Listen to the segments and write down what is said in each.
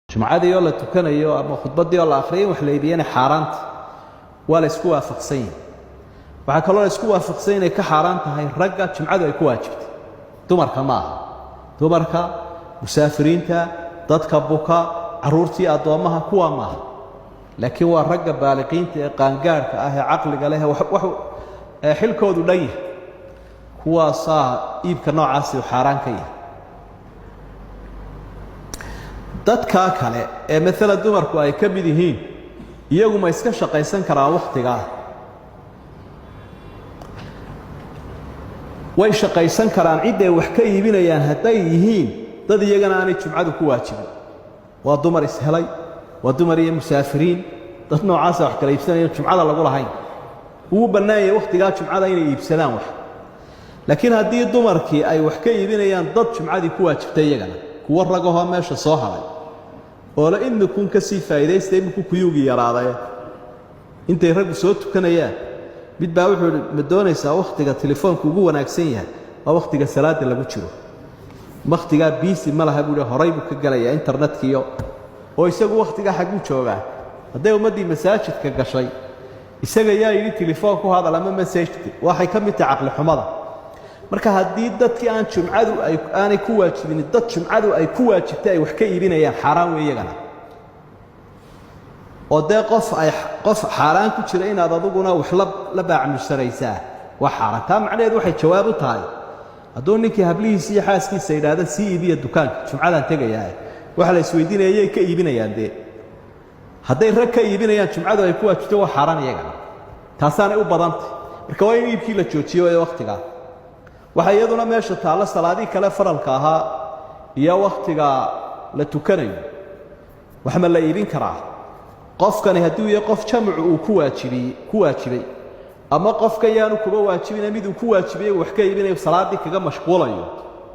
jumcadii oo la tukanayo ama khudbadii oo la akhriyo wax leeyeen xaaraanta wala isku waafaqsan waxa kale oo isku waafaqsan inay ka xaaraan tahay ragga jumcadu ay ku waajibtay dumarka ma aha dumarka musaafiriinta dadka buka caruurtii adoomaha kuwa ma aha laakiin waa ragga baaliqiinta ee qaangaarka ah ee aqliga leh wax xilkoodu dhan yahay kuwa saa iibka noocaas oo xaaraan ka yahay dadka kale ee mesela dumarku ay ka mid yihiin iyagu ma iska shaqaysan karaan waqtiga way shaqaysan karaan cid ay wax ka iibinayaan haday yihiin dad iyagana aanay jumcadu ku waajibin waa dumar ishelay waa dumar iyo musaafiriin dad noocaas wax kala iibsanaya jumcada lagu lahayn uu banaayay waqtiga jumcada inay iibsadaan wax laakiin haddii dumarkii ay wax ka iibinayaan dad jumcadii ku waajibtay iyagana kuwa ragaho meesha soo halay oo la imikun ka sii faa'iideystay imikun kuyuugi yaraaday intay rag soo tukanayaan mid baa wuxuu ma doonaysaa waqtiga telefoonku ugu wanaagsan yahay waa waqtiga salaada lagu jiro waqtiga biisi ma laha buu horay buu ka galaya internetkiyo oo isagu waqtiga xaq u jooga haday ummadii masaajidka gashay isaga yaa yiri telefoonku hadal ama message waxay ka mid tahay aqli xumada marka haddii dadkii aan jumcadu aanay ku waajibin dad jumcadu ay ku waajibtay ay wax ka iibinayaan xaraan weeyagana oo de qof xaraan ku jira inaad aduguna wax la baacmisharaysaa wax xaraan taa macnaheedu waxay jawaab u tahay hadduu ninkii hablihiisa iyo xaaskiisa yidhaahda sii iibiya dukaanka jumcadan tegayaa waxa la isweydiinayay ka iibinayaan de hadday rag ka iibinayaan jumcadu ay ku waajibto wax xaraan iyagana taasaanay u badantay marka waa in iibkii la joojiyo ee waqtiga waxa iyaduna meesha taala salaadii kale faralka ahaa iyo waqtiga la tukanayo wax ma la iibin karaa qofkani haddii uu qof jamcu uu ku waajibay ama qofka yaanu kuba waajibin mid uu ku waajibay wax ka iibinayo salaadii kaga mashquulayo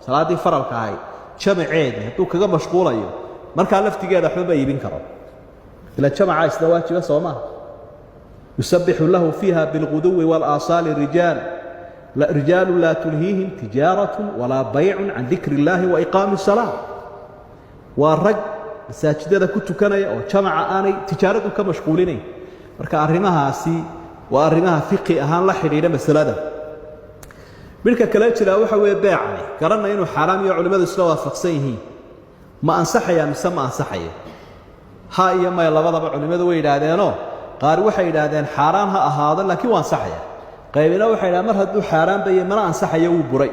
salaadii faralka ahay jamceed hadduu kaga mashquulayo marka laftigeeda waxba ma iibin karo ila jamca isla waajiba Soomaa yusabbihu lahu fiha bilghudwi wal asali رجال لا تلهيهم تجارة ولا بيع عن ذكر الله وإقام الصلاة والرج مساجدada ku tukanaya oo jamaca aanay tijaaradu ka mashquulinay marka arrimahaasi waa arrimaha fiqi ahaan la xiriira masalada milka kale jira waxa weey beecay garanay inuu xaraam iyo culimadu isla waafaqsan yihiin ma ansaxaya mise ma ansaxaya ha iyo ma labadaba culimadu way yiraahdeenoo qaar waxay yiraahdeen xaraam ha ahaado laakiin waa ansaxaya qaybina waxay yiraahdeen mar hadduu xaraam bay mana ansaxayo uu buray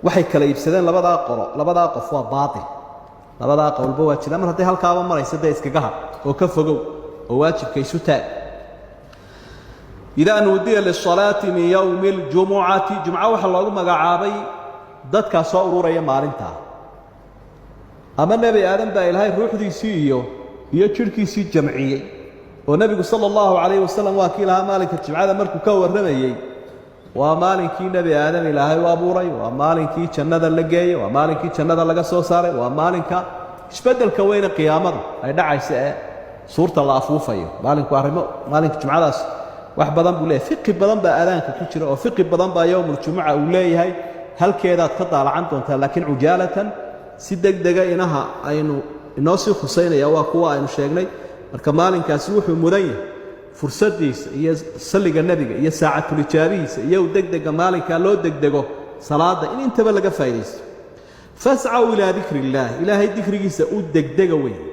waxay kala iibsadeen labada qof waa baatil labada qowlba waa jira mar haday halkaaba maraysa iskaga har oo ka fogow oo waajibka isu taag ila nudiya lis-salati min yawm al-jum'ati jum'a waxa loogu magacaabay dadka soo ururaya maalinta ama nabi aadan baa ilaahay ruuxdiisii iyo jirkiisii jamciyay oo nabigu sallallahu alayhi wasallam waa kiilaha maalinka jumcada markuu ka waramayay waa maalinkii nabi aadan ilaahay waa buuray waa maalinkii jannada la geeyay waa maalinkii jannada laga soo saaray waa maalinka isbedelka weyn qiyaamadu ay dhacayso ee suurta la afuufayo maalinka jumcadaas wax badan buu leeyahay fiqi badan baa aadaanka ku jira oo fiqi badan baa yawmul jumca uu leeyahay halkeedaad ka daalacan doontaa laakiin ujaalatan si degdega inaha aynu inoo sii xuseynaya waa kuwa aynu sheegnay marka maalinkaasi wuxuu mudan yahay fursadiisa iyo saliga nabiga iyo saacatul ijaabiisa iyo degdega maalinka loo degdego salaada in intaba laga faa'iideysto fas'au ila dhikrillah ilaahay dhikrigiisa u degdega weyn